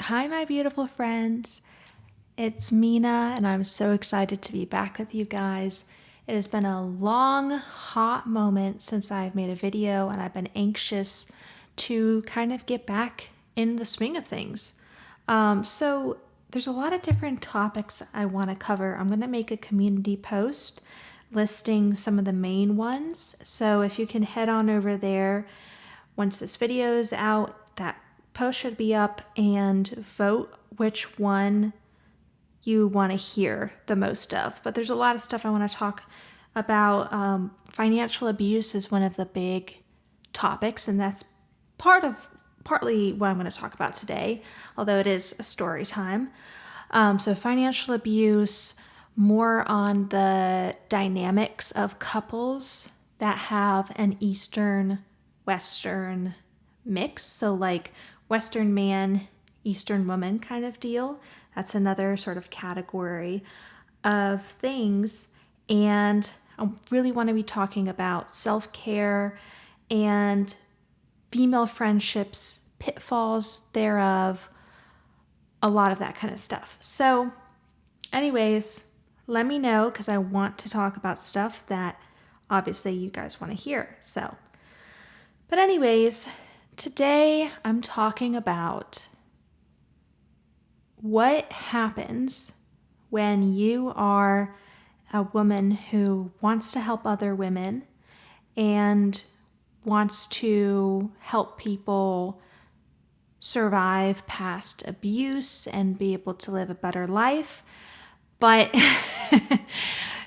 Hi, my beautiful friends. It's Mina, and I'm so excited to be back with you guys. It has been a long, hot moment since I've made a video, and I've been anxious to kind of get back in the swing of things. So, there's a lot of different topics I want to cover. I'm going to make a community post listing some of the main ones. So, if you can head on over there once this video is out, that post should be up, and vote which one you want to hear the most of. But there's a lot of stuff I want to talk about. Financial abuse is one of the big topics, and that's partly what I'm going to talk about today, although it is a story time. So financial abuse, more on the dynamics of couples that have an Eastern Western mix. So like Western man, Eastern woman kind of deal. That's another sort of category of things. And I really want to be talking about self-care and female friendships, pitfalls thereof, a lot of that kind of stuff. So anyways, let me know, because I want to talk about stuff that obviously you guys want to hear. But anyways, today I'm talking about what happens when you are a woman who wants to help other women and wants to help people survive past abuse and be able to live a better life. But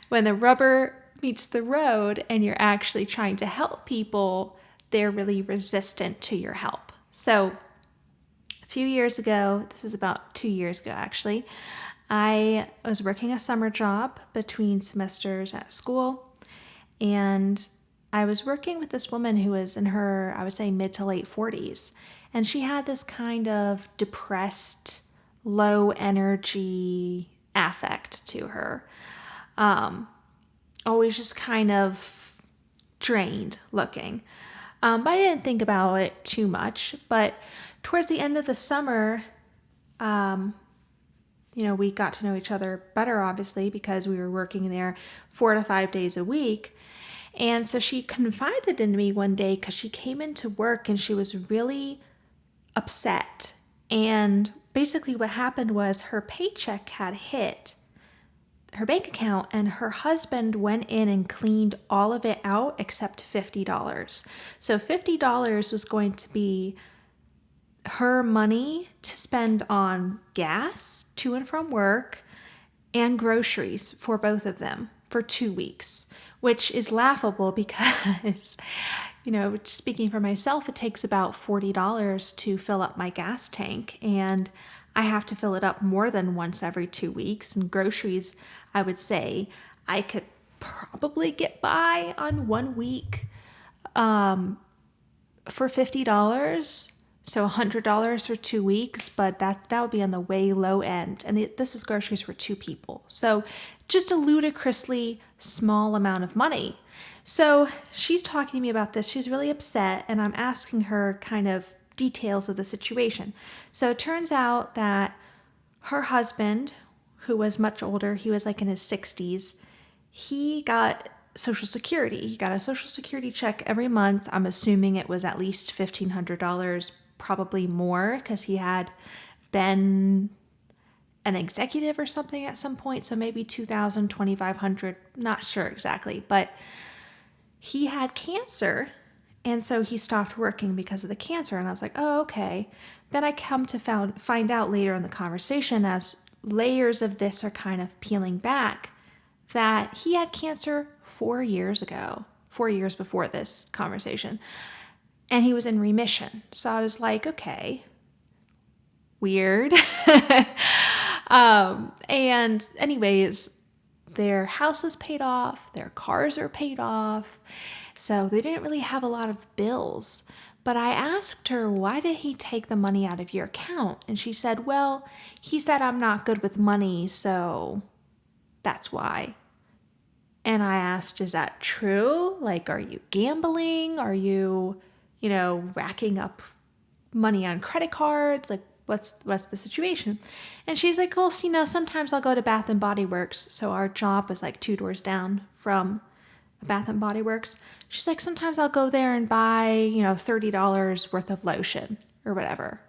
when the rubber meets the road and you're actually trying to help people, they're really resistant to your help. So a few years ago, this is about 2 years ago actually, I was working a summer job between semesters at school, and I was working with this woman who was in her, I would say, mid to late 40s. And she had this kind of depressed, low energy affect to her. Always just kind of drained looking. But I didn't think about it too much. But towards the end of the summer, we got to know each other better, obviously, because we were working there 4 to 5 days a week. And so she confided in me one day because she came into work and she was really upset. And basically what happened was her paycheck had hit her bank account, and her husband went in and cleaned all of it out except $50. So $50 was going to be her money to spend on gas to and from work and groceries for both of them for 2 weeks, which is laughable because, speaking for myself, it takes about $40 to fill up my gas tank, and I have to fill it up more than once every 2 weeks. And groceries, I would say I could probably get by on 1 week for $50. So $100 for 2 weeks, but that would be on the way low end. And this was groceries for 2 people. So just a ludicrously small amount of money. So she's talking to me about this. She's really upset, and I'm asking her kind of details of the situation. So it turns out that her husband, who was much older, he was like in his 60s, he got Social Security. He got a Social Security check every month. I'm assuming it was at least $1,500, probably more, because he had been an executive or something at some point. So maybe $2,000, $2,500, not sure exactly. But he had cancer, and so he stopped working because of the cancer. And I was like, oh, okay. Then I come to find out later in the conversation, as layers of this are kind of peeling back, that he had cancer 4 years ago, 4 years before this conversation. And he was in remission. So I was like, okay, weird. And anyways, their house was paid off, their cars are paid off. So they didn't really have a lot of bills. But I asked her, why did he take the money out of your account? And she said, well, he said I'm not good with money, so that's why. And I asked, is that true? Like, are you gambling? Are you, racking up money on credit cards? Like, What's the situation? And she's like, well, sometimes I'll go to Bath and Body Works. So our job was like 2 doors down from Bath and Body Works. She's like, sometimes I'll go there and buy, $30 worth of lotion or whatever.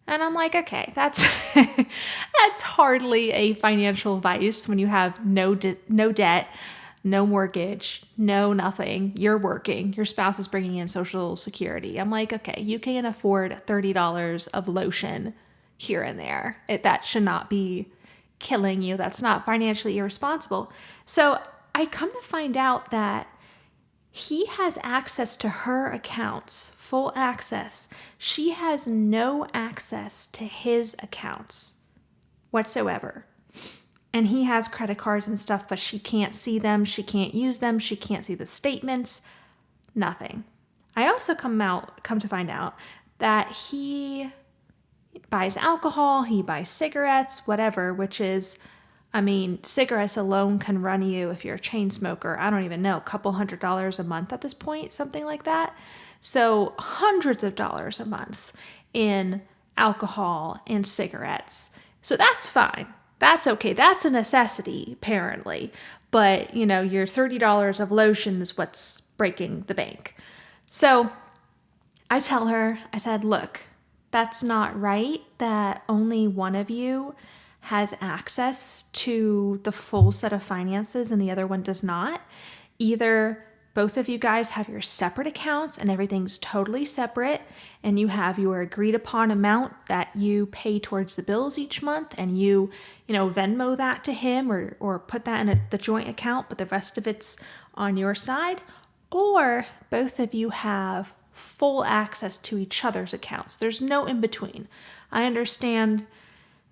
And I'm like, okay, that's that's hardly a financial vice when you have no debt, no mortgage, no nothing. You're working. Your spouse is bringing in Social Security. I'm like, okay, you can afford $30 of lotion here and there. That should not be killing you. That's not financially irresponsible. So I come to find out that he has access to her accounts, full access. She has no access to his accounts whatsoever. And he has credit cards and stuff, but she can't see them. She can't use them. She can't see the statements. Nothing. I also come to find out that he buys alcohol, he buys cigarettes, whatever, which is, cigarettes alone can run you, if you're a chain smoker, I don't even know, a couple $100s a month at this point, something like that. So hundreds of dollars a month in alcohol and cigarettes. So that's fine. That's okay. That's a necessity, apparently. But, your $30 of lotion is what's breaking the bank. So I tell her, I said, look, that's not right that only one of you has access to the full set of finances and the other one does not. Either both of you guys have your separate accounts and everything's totally separate, and you have your agreed upon amount that you pay towards the bills each month, and you Venmo that to him or put that in the joint account, but the rest of it's on your side. Or both of you have full access to each other's accounts. There's no in between. I understand,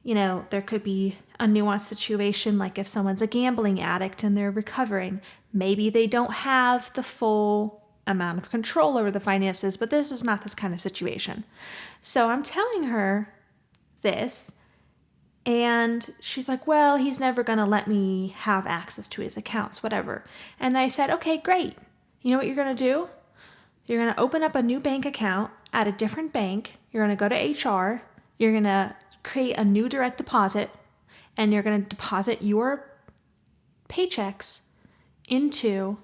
there could be a nuanced situation, like if someone's a gambling addict and they're recovering, maybe they don't have the full amount of control over the finances, but this is not this kind of situation. So I'm telling her this, and she's like, well, he's never going to let me have access to his accounts, whatever. And I said, okay, great. You know what you're going to do? You're going to open up a new bank account at a different bank. You're going to go to HR. You're going to create a new direct deposit, and you're going to deposit your paychecks into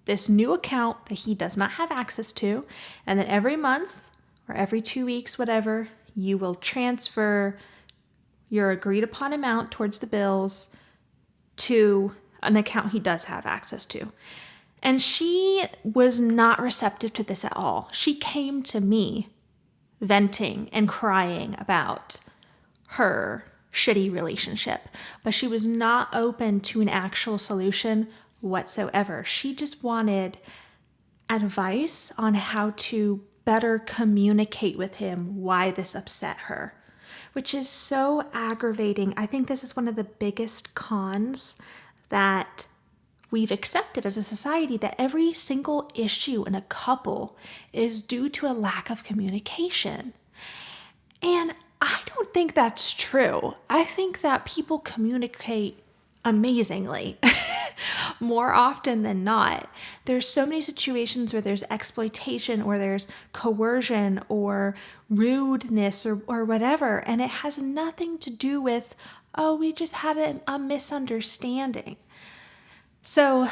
this new account that he does not have access to. And then every month or every 2 weeks, whatever, you will transfer your agreed upon amount towards the bills to an account he does have access to. And she was not receptive to this at all. She came to me venting and crying about her shitty relationship, but she was not open to an actual solution whatsoever. She just wanted advice on how to better communicate with him why this upset her, which is so aggravating. I think this is one of the biggest cons that we've accepted as a society, that every single issue in a couple is due to a lack of communication. And I don't think that's true. I think that people communicate amazingly more often than not. There's so many situations where there's exploitation or there's coercion or rudeness or whatever, and it has nothing to do with, oh, we just had a misunderstanding. So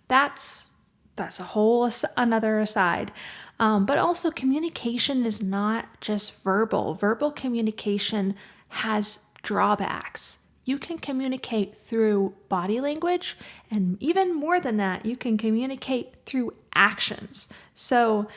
that's a whole another aside. But also communication is not just verbal. Verbal communication has drawbacks. You can communicate through body language, and even more than that, you can communicate through actions. So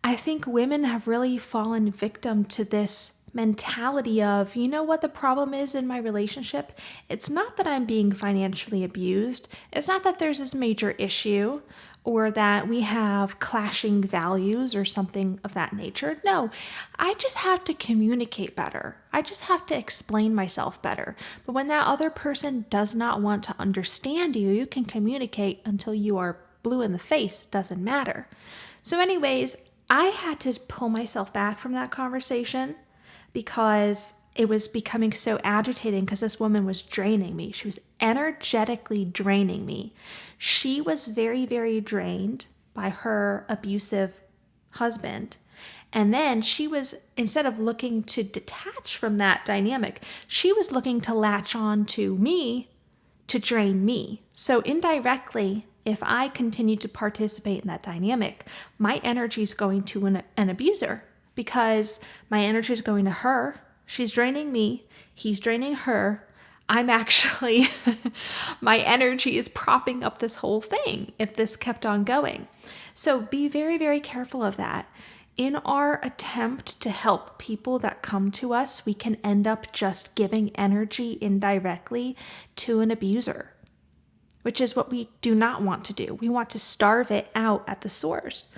I think women have really fallen victim to this mentality of, you know what the problem is in my relationship? It's not that I'm being financially abused. It's not that there's this major issue or that we have clashing values or something of that nature. No, I just have to communicate better. I just have to explain myself better. But when that other person does not want to understand you, you can communicate until you are blue in the face. It doesn't matter. So anyways, I had to pull myself back from that conversation because it was becoming so agitating because this woman was draining me. She was energetically draining me. She was very, very drained by her abusive husband. And then she was, instead of looking to detach from that dynamic, she was looking to latch on to me to drain me. So indirectly, if I continue to participate in that dynamic, my energy is going to an abuser, because my energy is going to her. She's draining me. He's draining her. I'm actually, my energy is propping up this whole thing if this kept on going. So be very, very careful of that. In our attempt to help people that come to us, we can end up just giving energy indirectly to an abuser, which is what we do not want to do. We want to starve it out at the source.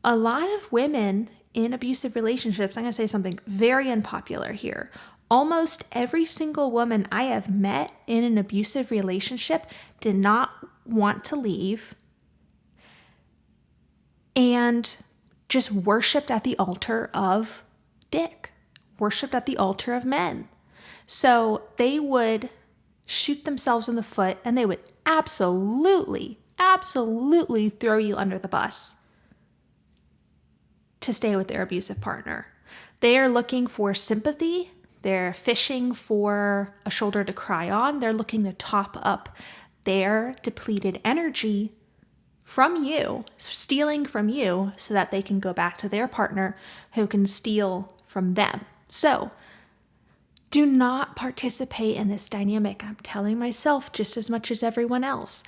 A lot of women in abusive relationships, I'm going to say something very unpopular here. Almost every single woman I have met in an abusive relationship did not want to leave and just worshipped at the altar of dick, worshipped at the altar of men. So they would shoot themselves in the foot and they would absolutely throw you under the bus to stay with their abusive partner. They are looking for sympathy. They're fishing for a shoulder to cry on. They're looking to top up their depleted energy from you, stealing from you, so that they can go back to their partner who can steal from them. So do not participate in this dynamic. I'm telling myself just as much as everyone else.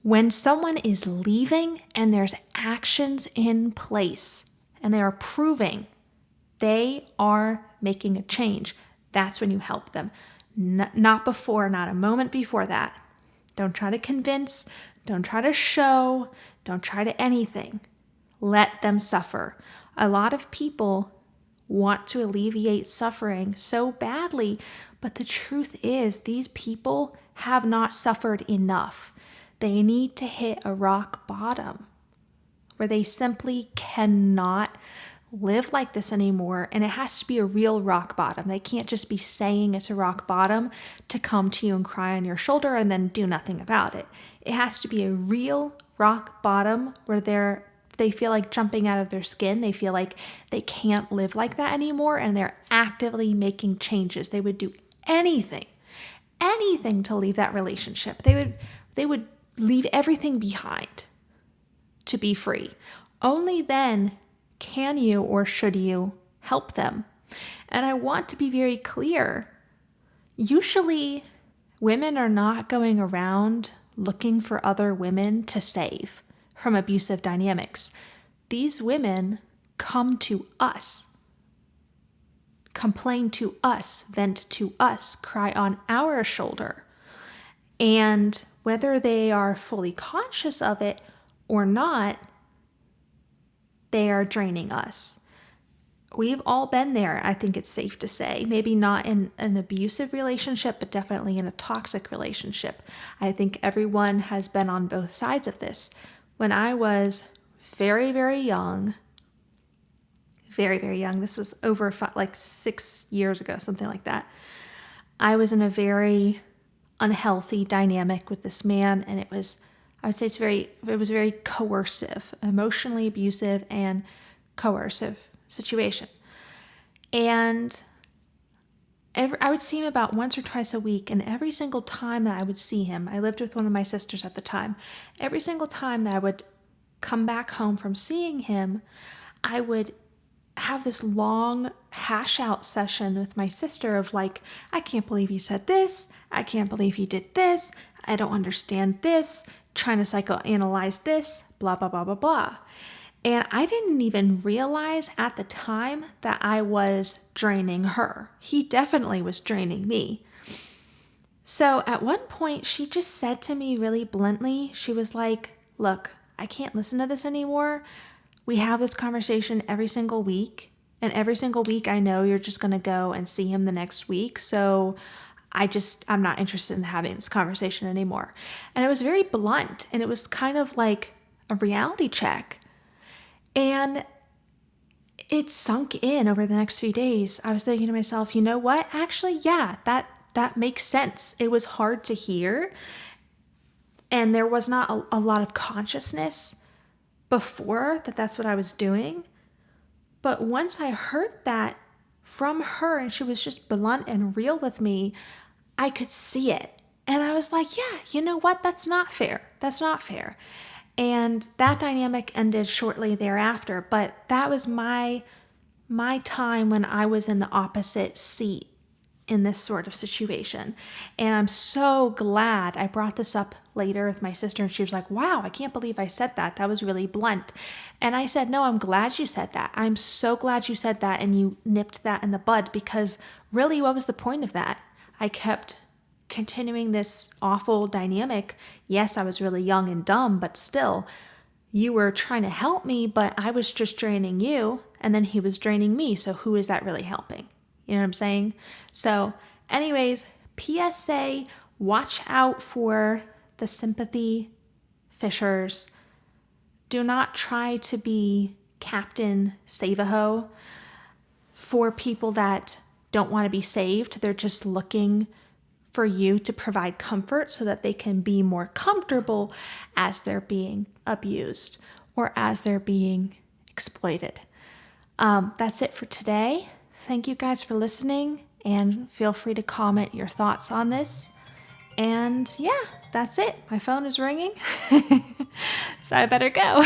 When someone is leaving and there's actions in place and they are proving they are making a change, that's when you help them. Not before, not a moment before that. Don't try to convince, don't try to show, don't try to anything. Let them suffer. A lot of people want to alleviate suffering so badly, but the truth is these people have not suffered enough. They need to hit a rock bottom where they simply cannot live like this anymore, and it has to be a real rock bottom. They can't just be saying it's a rock bottom to come to you and cry on your shoulder and then do nothing about it. It has to be a real rock bottom where they feel like jumping out of their skin. They feel like they can't live like that anymore, and they're actively making changes. They would do anything to leave that relationship. They would leave everything behind to be free. Only then can you or should you help them. And I want to be very clear. Usually, women are not going around looking for other women to save from abusive dynamics. These women come to us, complain to us, vent to us, cry on our shoulder. And whether they are fully conscious of it or not, they are draining us. We've all been there, I think it's safe to say. Maybe not in an abusive relationship, but definitely in a toxic relationship. I think everyone has been on both sides of this. When I was very, very young, this was over 6 years ago, something like that, I was in a very unhealthy dynamic with this man, and I would say it was very coercive, emotionally abusive and coercive situation. And I would see him about once or twice a week, and every single time that I would see him, I lived with one of my sisters at the time, every single time that I would come back home from seeing him, I would have this long hash out session with my sister of like, I can't believe he said this, I can't believe he did this, I don't understand this, trying to psychoanalyze this, blah, blah, blah, blah, blah. And I didn't even realize at the time that I was draining her. He definitely was draining me. So at one point, she just said to me really bluntly, she was like, look, I can't listen to this anymore. We have this conversation every single week. And every single week, I know you're just going to go and see him the next week. So I'm not interested in having this conversation anymore. And it was very blunt, and it was kind of like a reality check. And it sunk in over the next few days. I was thinking to myself, you know what? Actually, yeah, that makes sense. It was hard to hear, and there was not a lot of consciousness before that's what I was doing. But once I heard that from her and she was just blunt and real with me, I could see it. And I was like, yeah, you know what? That's not fair. That's not fair. And that dynamic ended shortly thereafter. But that was my time when I was in the opposite seat in this sort of situation. And I'm so glad I brought this up later with my sister, and she was like, wow, I can't believe I said that. That was really blunt. And I said, no, I'm glad you said that. I'm so glad you said that and you nipped that in the bud, because really, what was the point of that? I kept continuing this awful dynamic. Yes, I was really young and dumb, but still, you were trying to help me, but I was just draining you, and then he was draining me. So who is that really helping? You know what I'm saying? So anyways, PSA, watch out for the sympathy fishers. Do not try to be Captain Save-A-Ho for people that don't want to be saved. They're just looking for you to provide comfort so that they can be more comfortable as they're being abused or as they're being exploited. That's it for today. Thank you guys for listening, and feel free to comment your thoughts on this. And yeah, that's it. My phone is ringing, so I better go.